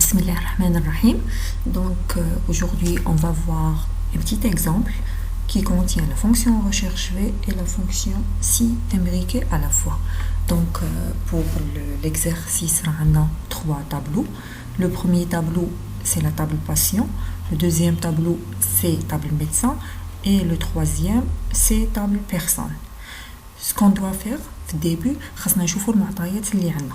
Bismillahirrahmanirrahim. Donc aujourd'hui on va voir un petit exemple qui contient la fonction recherche V et la fonction si imbriquée à la fois. Donc pour l'exercice on a trois tableaux. Le premier tableau c'est la table patient, le deuxième tableau c'est table médecin et le troisième c'est table personne. Ce qu'on doit faire au début, خاصنا نشوفوا المعطيات اللي عندنا.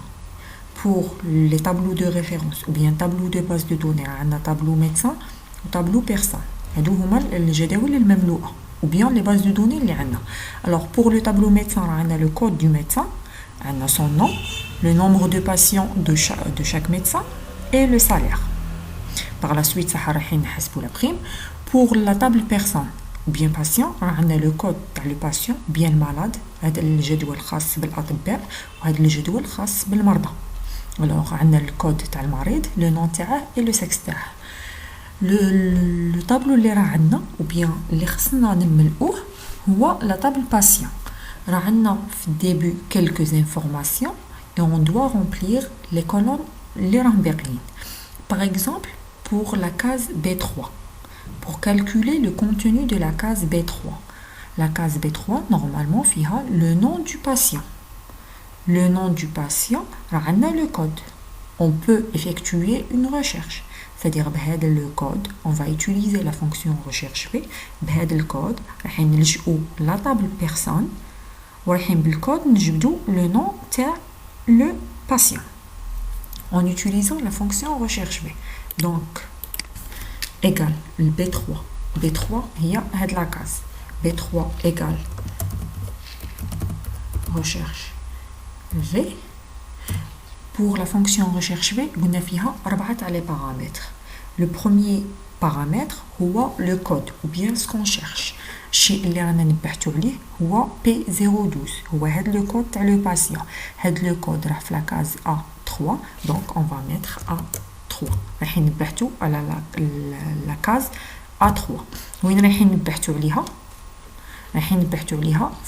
Pour les tableaux de référence ou bien tableau de base de données, on a tableau médecin ou tableau personne. هادو هما الجداول المملوءة ou bien les bases de données اللي عندنا. Alors pour le tableau médecin, on a le code du médecin, on a son nom, le nombre de patients de chaque médecin et le salaire. Par la suite, ça راح نحسبوا la prime. Pour la table personne ou bien patient, on a le code تاع le patient bien malade. هذا الجدول خاص بالأطباء وهذا الجدول خاص بالمرضى. Alors on a le code تاع المريض, le nom تاعه et le sexe تاعه. Le tableau اللي راه عندنا ou bien اللي خصنا نملؤوه هو la table patient. راه عندنا في الديبي quelques informations et on doit remplir les colonnes اللي راهم باقيين. Par exemple, pour la case B3, pour calculer le contenu de la case B3. La case B3, normalement, fiha le nom du patient. Le nom du patient, on a le code. On peut effectuer une recherche. C'est-à-dire, avec le code, on va utiliser la fonction recherche V. Avec le code, on va la table personne. Et avec le code, on va le nom de le patient. En utilisant la fonction recherche V. Donc, égale le B3. B3, il y a la case. B3 égale recherche V. Pour la fonction recherche V, on a les paramètres. Le premier paramètre, c'est le code, ou bien ce qu'on cherche. Chez les c'est P012. C'est le code de le patient. C'est le code de la case A3. Donc, on va mettre A3. On va la case A3. Où on va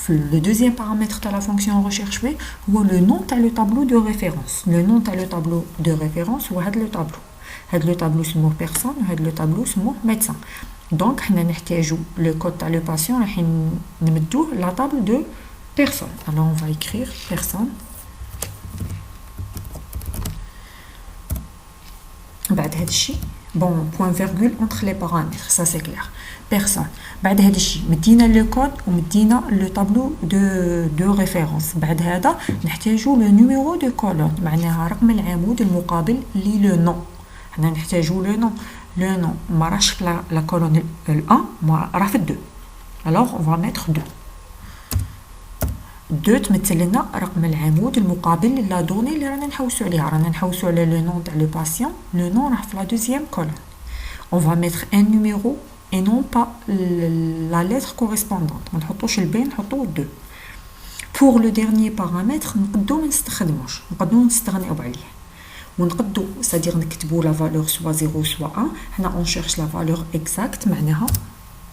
le deuxième paramètre de la fonction recherche V ou le nom de le tableau de référence. Le nom de le tableau de référence ou le tableau. Le tableau c'est mot personne, le tableau c'est mot médecin. Donc on a le code de le patient, on met la table de personne. Alors on va écrire personne. بعد هذا الشيء bon point virgule entre les paramètres, ça c'est clair. Personne. بعد هذا الشيء مدينا le code ومدينا le tableau de référence. بعد هذا نحتاجو le numéro de colonne معناها رقم العمود المقابل لي le nom. حنا نحتاجو le nom ما راهش في la colonne 1 ما راه في 2. Alors on va mettre 2. 2 تمثل لنا رقم العمود المقابل لا دوني اللي رانا نحوسو عليها. رانا نحوسو على لو نون تاع لو باسيون. لو نون راه في لا دوزيام كولون. On va mettre un numéro et non pas la lettre correspondante. ما نحطوش البي نحطو 2. Pour le dernier paramètre نقدو ما نستخدموش, نقدو نستغنيو عليه. ونقدو c'est-à-dire نكتبو la valeur soit 0 soit 1. حنا on cherche la valeur exacte معناها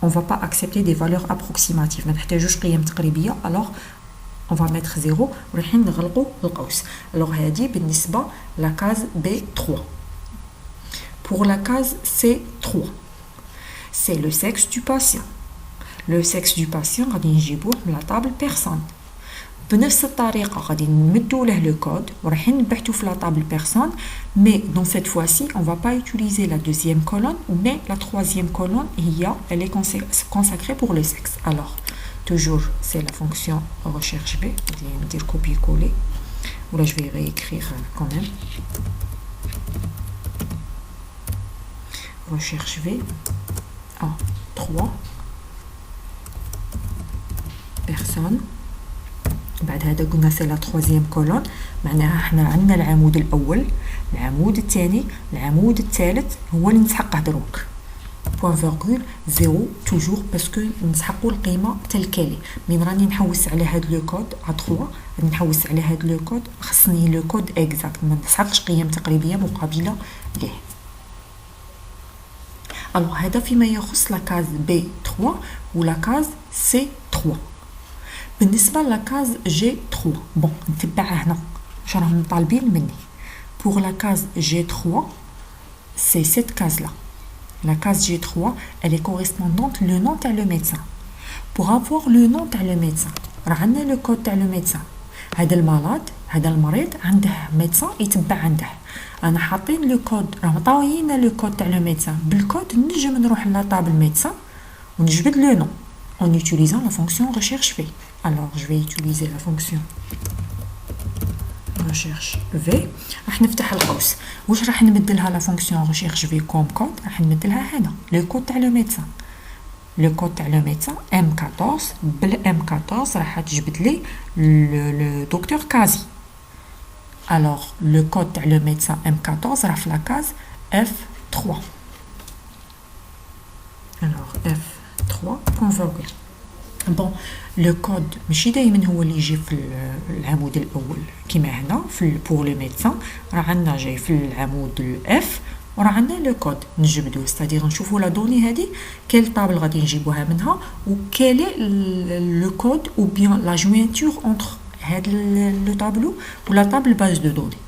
on va pas accepter des valeurs approximatives. ما نحتاجوش قيم تقريبية. Alors on va mettre 0 وراح نغلقوا القوس. alors هذه بالنسبه la case B3. pour la case C3 c'est le sexe du patient. le sexe du patient غادي نجيبوه من la table personne. بنفس الطريقه غادي نمدوا له le code وراح نبحثوا في la table personne, mais dans cette fois-ci on va pas utiliser la deuxième colonne mais la troisième colonne elle est consacrée pour le sexe. alors toujours c'est la fonction recherche V. Je vais dire copier-coller. Ou là je vais réécrire quand même. Recherche V. A3. Personne. بعد هذا قلنا c'est la troisième colonne. معناها احنا عندنا العمود الأول, العمود الثاني, العمود الثالث هو اللي نسحقه دروك. point virgule 0 toujours parce que نسحقوا القيمه تل كالي. من راني نحوس على هذا لو كود A3 راني نحوس على هذا لو كود, خصني لو كود اكزاكت ما نسحقش قيم تقريبيه مقابله ليه. alors هذا فيما يخص لا كاز B3 ولا كاز C3. بالنسبه لا كاز G3 bon نتبعها هنا واش راهم طالبين مني. pour la case G3 c'est cette case-là. La case G3, elle est correspondante le nom de le médecin. Pour avoir le nom de le médecin, on a le code de le médecin. هذا المريض هذا المريض عنده médecin يتبع عنده. انا حاطين لو كود راه مطاويين لو كود تاع لو ميدسان بالكود نجم نروح لطابل ميدسان ونجبد لو نون en utilisant la fonction recherche V. Alors je vais utiliser la fonction recherche V. راح نفتح القوس. واش راح نبدلها لا فونكسيون recherche V كوم كود؟ راح نبدلها هنا لو كود تاع لو ميدسان. لو كود تاع لو ميدسان M14 بال M14 راح تجبد لي le docteur Kazi. Alors, le code le médecin M14 raf la case F3. Alors, F3, point virgule. Bon, le code, ماشي دايما هو اللي يجي في العمود الأول كيما هنا pour le médecin راه عندنا جاي في العمود الإف وراه عندنا لو كود نجبدوه ستادير نشوفوا لا دوني هذه كيل طابل غادي نجيبوها منها وكيل لو كود ou bien la jointure entre le tableau ou la table base de données.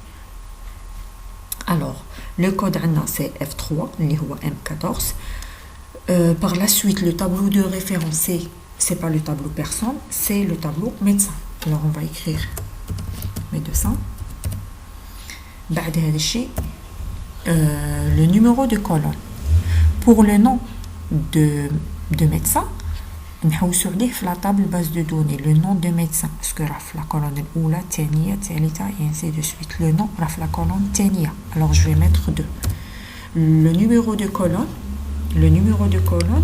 Alors, le code c'est F3, اللي هو M14. Par la suite, le tableau de référence, c'est pas le tableau personne, c'est le tableau médecin. Alors, on va écrire médecin. بعد هذا الشيء, le numéro de colonne. Pour le nom de médecin, نحوسوا عليه في la table base de données le nom de médecin parce que راه في la colonne الأولى الثانية الثالثة et ainsi de suite le nom راه في la colonne الثانية. Alors je vais mettre 2. Le numéro de colonne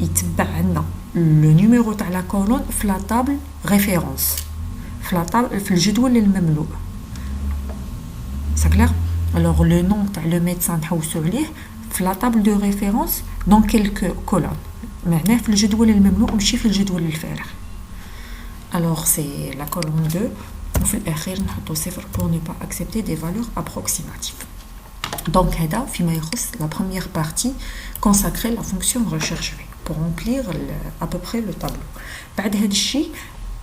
يتبع عندنا le numéro تاع la colonne في la table référence في الجدول المملوء. C'est clair? Alors le nom تاع le médecin نحوسوا عليه في la table de référence dans quelques colonnes. معناه في الجدول المملوء ماشي في الجدول الفارغ. Alors c'est la colonne 2 وفي الأخير نحطو 0 pour ne pas accepter des valeurs approximatives. Donc هذا فيما يخص la première partie consacrée la fonction recherche V pour remplir à peu près le tableau. بعد هذا الشيء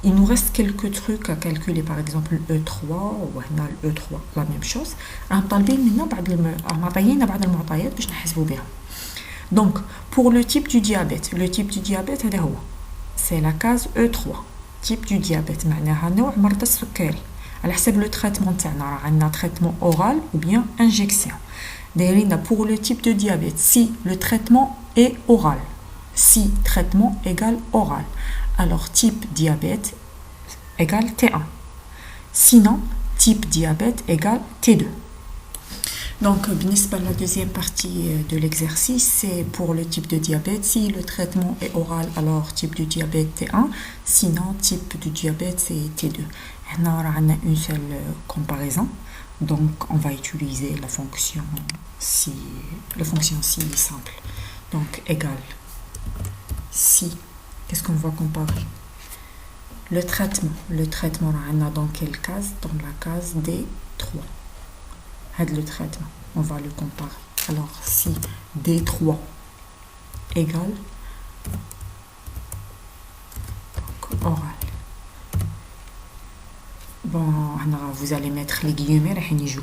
il nous reste quelques trucs à calculer, par exemple E3 ou هنا E3 la même chose. راهم طالبين منا بعض المعطيات باش نحسبوا بها. Donc, pour le type du diabète, c'est la case E3, type du diabète, معناها نوع مرض السكري. على حسب le traitement تاعنا راه عندنا traitement oral ou bien injection. دايرين pour le type de diabète, si le traitement est oral, si traitement égale oral, alors type diabète égale T1. Sinon, type diabète égale T2. Donc, la deuxième partie de l'exercice, c'est pour le type de diabète. Si le traitement est oral, alors type de diabète T1. Sinon, type de diabète, c'est T2. On a une seule comparaison. Donc, on va utiliser la fonction si simple. Donc, égale si. Qu'est-ce qu'on va comparer? Le traitement, on a dans quelle case? Dans la case D3. Le traitement, on va le comparer. Alors, si D3 égale donc, oral. Bon, vous allez mettre les guillemets,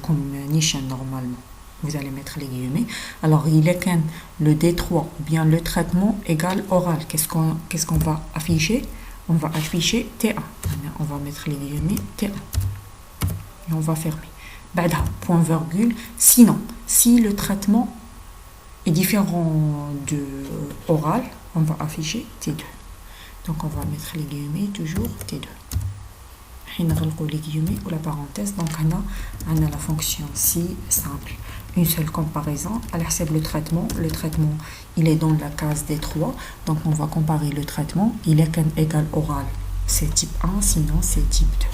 comme niche normalement. Vous allez mettre les guillemets. Alors, il est qu'un le D3 ou bien le traitement égale oral. Qu'est-ce qu'on va afficher? On va afficher T1. On va mettre les guillemets T1. Et on va fermer. Point virgule. Sinon, si le traitement est différent de oral, on va afficher T2. Donc on va mettre les guillemets toujours T2. Les guillemets ou la parenthèse. Donc on a la fonction si simple. Une seule comparaison. À l'hsab le traitement il est dans la case D3. Donc on va comparer le traitement. Il est qu'un égal oral. C'est type 1, sinon c'est type 2.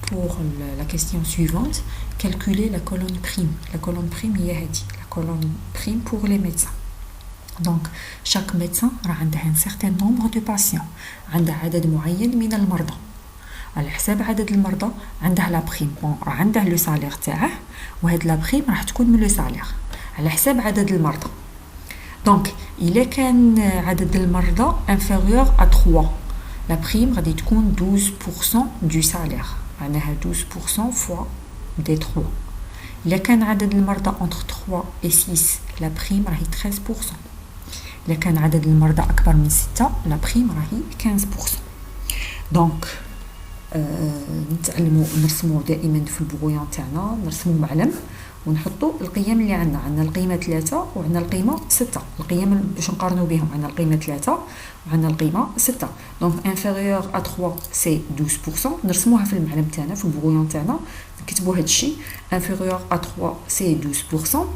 Pour la question suivante, calculer la colonne prime. La colonne prime, il y a la colonne prime pour les médecins. Donc, chaque médecin a un certain nombre de patients. Il y a un nombre من المرضى. على حساب عدد المرضى عنده لا بريم. عنده لو سالير تاعه وهاد لا بريم راح تكون من لو سالير على حساب عدد المرضى. Donc, il est كان عدد المرضى inférieur à 3. La prime غادي تكون 12% du salaire. معناها 12% fois D3. إلا كان عدد المرضى entre 3 et 6 la prime راهي 13%. إلا كان عدد المرضى أكبر من 6 la prime راهي 15%. دونك نتعلموا نرسموا دائما في البغويان تاعنا، نرسموا معلم ونحطوا القيم اللي عندنا القيمه 3 وعندنا القيمه 6. القيم باش نقارنوا بهم عندنا القيمه 3 وعندنا القيمه 6. دونك انفيريور ا 3 سي 12%. نرسموها في المعلم تاعنا في البغويان تاعنا، نكتبوا هذا الشيء انفيريور ا 3 سي 12%.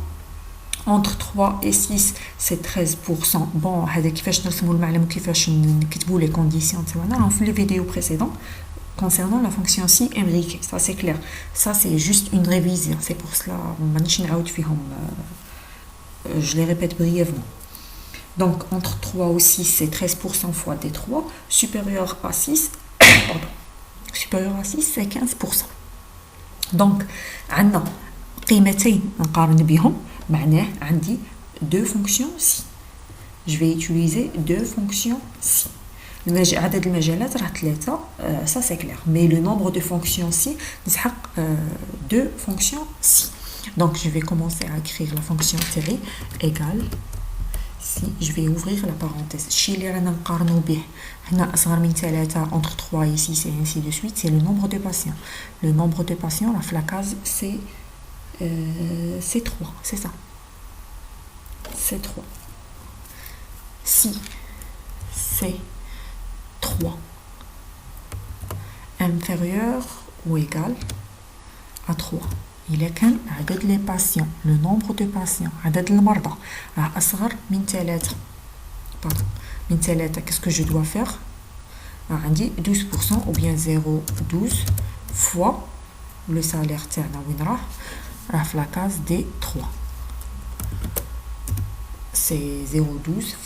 entre 3 et 6 c'est 13%. bon هذا كيفاش نرسموا المعلم وكيفاش نكتبوا لي كونديسيون تاعنا في لي فيديو بريسيدون concernant la fonction si imbriquée. Ça c'est clair, ça c'est juste une révision, c'est pour cela je les répète brièvement. Donc entre 3 et 6 c'est 13% fois D3, supérieur à 6 pardon, supérieur à 6 c'est 15%. donc عندنا قيمتين نقارن بهم، معناه عندي deux fonctions si. je vais utiliser deux fonctions si. عدد المجالات راه 3 ça c'est clair, mais le nombre de fonctions si نسحق deux fonctions si. donc je vais commencer à écrire la fonction tirée égale si. je vais ouvrir la parenthèse. الشيء اللي رانا نقارنوا به هنا اصغر من 3 entre 3 et 6 et ainsi de suite c'est le nombre de patients. le nombre de patients là في la case c'est 3, c'est ça, c'est 3. si c'est 3 inférieur ou égal à 3 إلا كان عدد les patients le nombre de patients عدد المرضى راه أصغر من 3 pardon من 3 qu'est-ce que je dois faire عندي 12% ou bien 0,12 fois le salaire تاعنا وين راه في la case des 3 c'est 0,12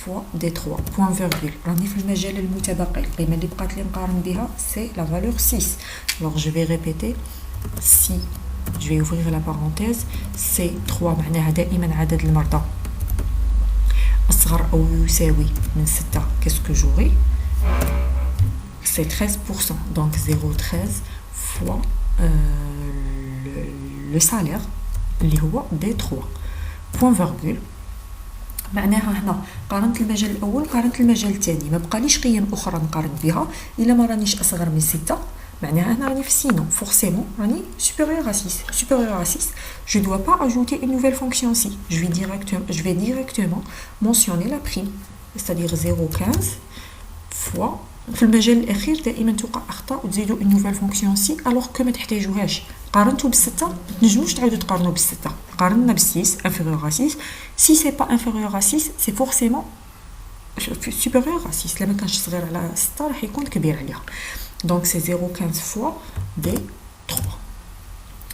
fois D3 point virgule. راني في المجال المتبقي، القيمة اللي بقات لي نقارن بها c'est la valeur 6. alors je vais répéter si je vais ouvrir la parenthèse c'est 3 معناها دائما عدد المرضى أصغر أو يساوي من 6. qu'est-ce que j'aurai c'est 13%. donc 0,13 fois le salaire اللي هو D3 point virgule. معناها هنا قارنت المجال الاول قارنت المجال الثاني، ما بقاليش قيم اخرى نقارن بها الا ما رانيش اصغر من 6. معناها هنا راني في سينون فورسيمون راني supérieur à 6. supérieur à 6 je dois pas ajouter une nouvelle fonction si. je vais directement mentionner la prime, c'est-à-dire 0,15 fois. في المجال الاخير دائما توقع اخطاء وتزيدوا une nouvelle fonction si alors que ما تحتاجوهاش. قارنتو ب6 نجموش تعاودوا تقارنوا ب6. قارنا ب6 inférieur à 6. si c'est pas inférieur à 6 c'est forcément supérieur à 6. لما كانش صغير على 6 راح يكون كبير عليها. donc c'est 0,15 fois D3.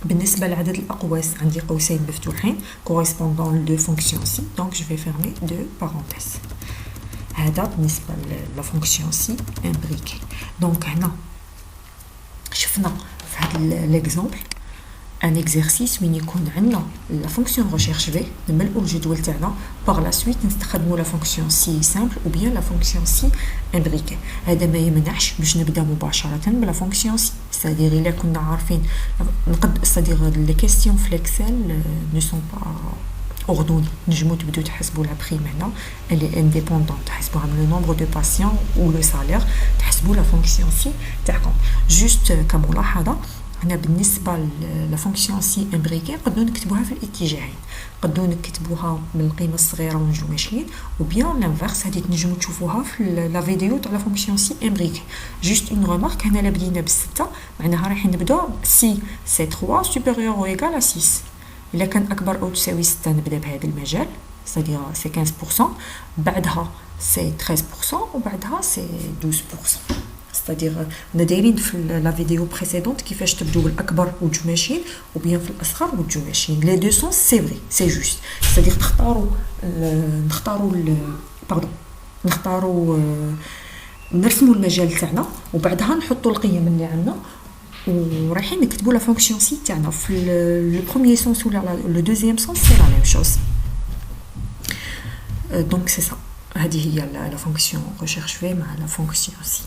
بالنسبة لعدد الأقواس عندي قوسين مفتوحين correspondant لدو فونكسيون سي. donc je vais fermer deux parenthèses. هذا بالنسبة لا فونكسيون سي امبريكي. دونك هنا شفنا في هذا ليكزامبل ان اكزرسيس وين يكون عندنا لا فونكسيون ريشيرش في نملؤوا الجدول تاعنا باغ لا سويت نستخدموا لا فونكسيون سي سامبل او بيان لا فونكسيون سي امبريكي. هذا ما يمنعش باش نبدا مباشره بلا فونكسيون سي. c'est-à-dire الا كنا عارفين نقد c'est-à-dire لي كيستيون في الاكسل نو سون با ordonnée. نجمو تبداو تحسبوا لا بريم هنا اللي انديبوندون تحسبوها من لو نومبر دو باسيون و لو سالير تحسبوا لا فونكسيون سي تاعكم. جوست كملاحظه هنا بالنسبه لا فونكسيون سي امبريكي نقدروا نكتبوها في الاتجاهين. نقدروا نكتبوها من القيمه الصغيره ونجمو ماشيين و بيان لانفيرس هذه تنجموا تشوفوها في لا فيديو تاع لا فونكسيون سي امبريكي. جوست اون ريمارك هنا لا بدينا ب6 معناها رايحين نبداو سي سي 3 supérieur ou égal à 6. إلا كان أكبر أو تساوي 6 نبدأ بهذا المجال c'est-à-dire c'est 15%. بعدها c'est 13% وبعدها c'est 12%. c'est-à-dire دايرين في لا فيديو بريسيدونت كيفاش تبداو بالأكبر وتجو ماشيين وبيان في الأصغر وتجو ماشيين. لي دو سونس سي فري سي جوست c'est-à-dire نختاروا نرسموا المجال تاعنا وبعدها نحطوا القيم اللي عندنا ورايحين نكتبوا لا فونكسيون سي تاعنا في لو بروميير سونس ولا لو دوزيام سونس سي لا ميم شوز. دونك سي سا هذه هي لا فونكسيون ريشيرش في مع لا فونكسيون سي.